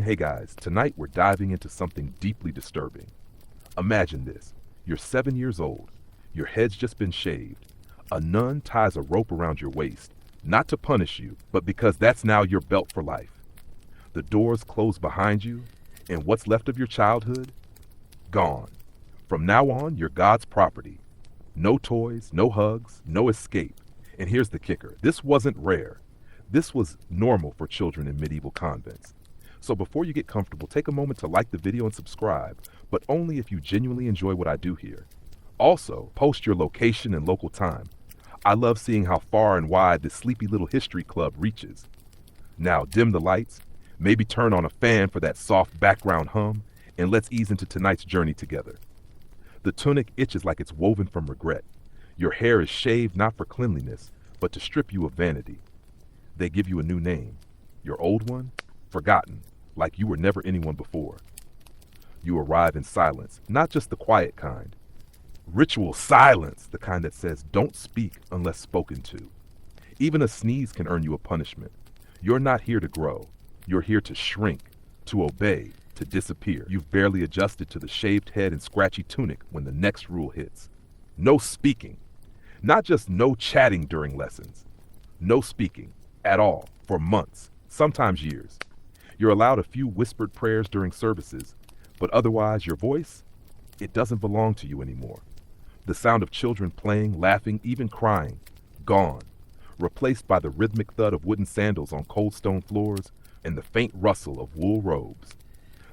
Hey guys, tonight we're diving into something deeply disturbing. Imagine this. You're 7 years old. Your head's just been shaved. A nun ties a rope around your waist, not to punish you, but because that's now your belt for life. The doors close behind you, and what's left of your childhood? Gone. From now on, you're God's property. No toys, no hugs, no escape. And here's the kicker. This wasn't rare. This was normal for children in medieval convents. So before you get comfortable, take a moment to like the video and subscribe, but only if you genuinely enjoy what I do here. Also, post your location and local time. I love seeing how far and wide this sleepy little history club reaches. Now dim the lights, maybe turn on a fan for that soft background hum, and let's ease into tonight's journey together. The tunic itches like it's woven from regret. Your hair is shaved not for cleanliness, but to strip you of vanity. They give you a new name. Your old one? Forgotten, like you were never anyone before. You arrive in silence, not just the quiet kind. Ritual silence, the kind that says don't speak unless spoken to. Even a sneeze can earn you a punishment. You're not here to grow. You're here to shrink, to obey, to disappear. You've barely adjusted to the shaved head and scratchy tunic when the next rule hits. No speaking. Not just no chatting during lessons. No speaking at all for months, sometimes years. You're allowed a few whispered prayers during services, but otherwise your voice, it doesn't belong to you anymore. The sound of children playing, laughing, even crying, gone, replaced by the rhythmic thud of wooden sandals on cold stone floors and the faint rustle of wool robes.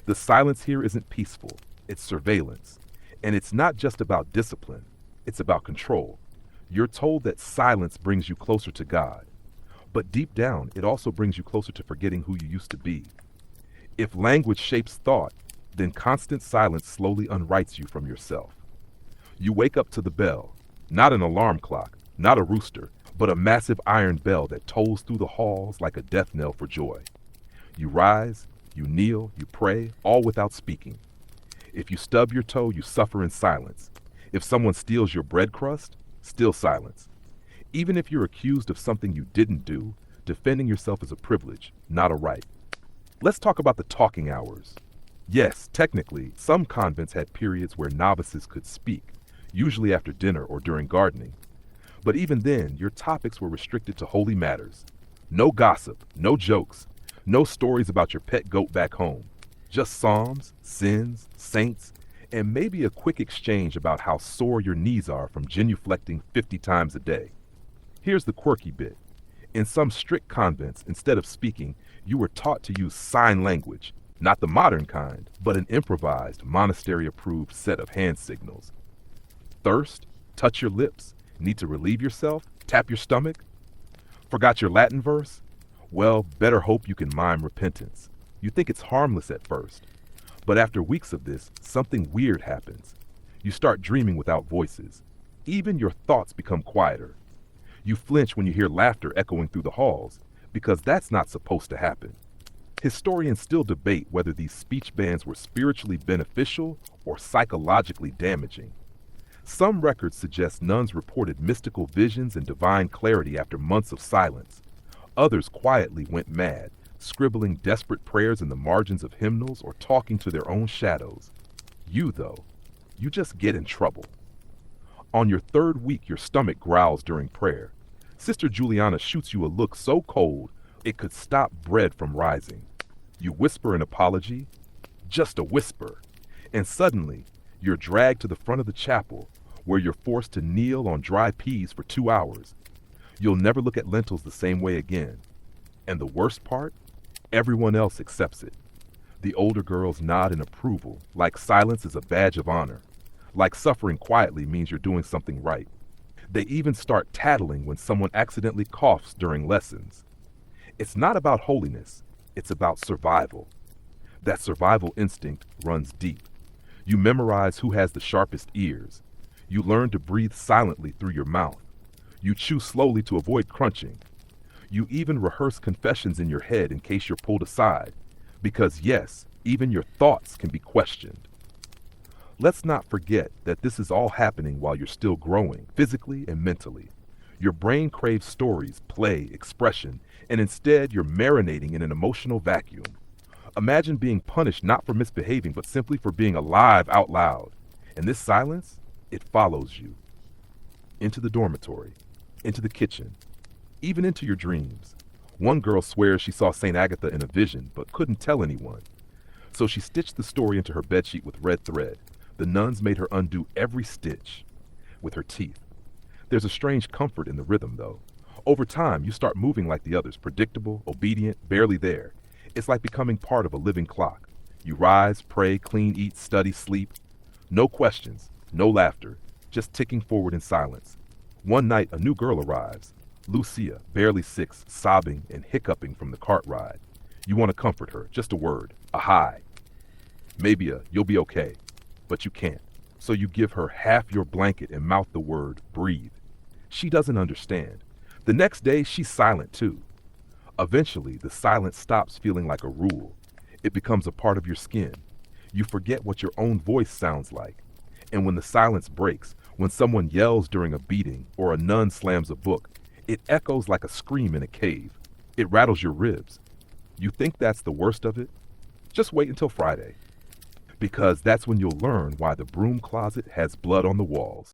The silence here isn't peaceful, it's surveillance. And it's not just about discipline, it's about control. You're told that silence brings you closer to God, but deep down, it also brings you closer to forgetting who you used to be. If language shapes thought, then constant silence slowly unwrites you from yourself. You wake up to the bell, not an alarm clock, not a rooster, but a massive iron bell that tolls through the halls like a death knell for joy. You rise, you kneel, you pray, all without speaking. If you stub your toe, you suffer in silence. If someone steals your bread crust, still silence. Even if you're accused of something you didn't do, defending yourself is a privilege, not a right. Let's talk about the talking hours. Yes, technically, some convents had periods where novices could speak, usually after dinner or during gardening. But even then, your topics were restricted to holy matters. No gossip, no jokes, no stories about your pet goat back home. Just psalms, sins, saints, and maybe a quick exchange about how sore your knees are from genuflecting 50 times a day. Here's the quirky bit. In some strict convents, instead of speaking, you were taught to use sign language, not the modern kind, but an improvised, monastery-approved set of hand signals. Thirst? Touch your lips. Need to relieve yourself? Tap your stomach? Forgot your Latin verse? Well, better hope you can mime repentance. You think it's harmless at first. But after weeks of this, something weird happens. You start dreaming without voices. Even your thoughts become quieter. You flinch when you hear laughter echoing through the halls, because that's not supposed to happen. Historians still debate whether these speech bans were spiritually beneficial or psychologically damaging. Some records suggest nuns reported mystical visions and divine clarity after months of silence. Others quietly went mad, scribbling desperate prayers in the margins of hymnals or talking to their own shadows. You, though, you just get in trouble. On your third week, your stomach growls during prayer. Sister Juliana shoots you a look so cold, it could stop bread from rising. You whisper an apology, just a whisper, and suddenly, you're dragged to the front of the chapel, where you're forced to kneel on dry peas for 2 hours. You'll never look at lentils the same way again. And the worst part? Everyone else accepts it. The older girls nod in approval, like silence is a badge of honor. Like suffering quietly means you're doing something right. They even start tattling when someone accidentally coughs during lessons. It's not about holiness, it's about survival. That survival instinct runs deep. You memorize who has the sharpest ears. You learn to breathe silently through your mouth. You chew slowly to avoid crunching. You even rehearse confessions in your head in case you're pulled aside. Because yes, even your thoughts can be questioned. Let's not forget that this is all happening while you're still growing, physically and mentally. Your brain craves stories, play, expression, and instead you're marinating in an emotional vacuum. Imagine being punished not for misbehaving, but simply for being alive out loud. And this silence, it follows you into the dormitory, into the kitchen, even into your dreams. One girl swears she saw St. Agatha in a vision, but couldn't tell anyone. So she stitched the story into her bedsheet with red thread. The nuns made her undo every stitch with her teeth. There's a strange comfort in the rhythm, though. Over time, you start moving like the others, predictable, obedient, barely there. It's like becoming part of a living clock. You rise, pray, clean, eat, study, sleep. No questions, no laughter, just ticking forward in silence. One night, a new girl arrives. Lucia, barely 6, sobbing and hiccuping from the cart ride. You want to comfort her, just a word, a hi. Maybe a you'll be okay, but you can't. So you give her half your blanket and mouth the word breathe. She doesn't understand. The next day, she's silent too. Eventually, the silence stops feeling like a rule. It becomes a part of your skin. You forget what your own voice sounds like. And when the silence breaks, when someone yells during a beating or a nun slams a book, it echoes like a scream in a cave. It rattles your ribs. You think that's the worst of it? Just wait until Friday. Because that's when you'll learn why the broom closet has blood on the walls.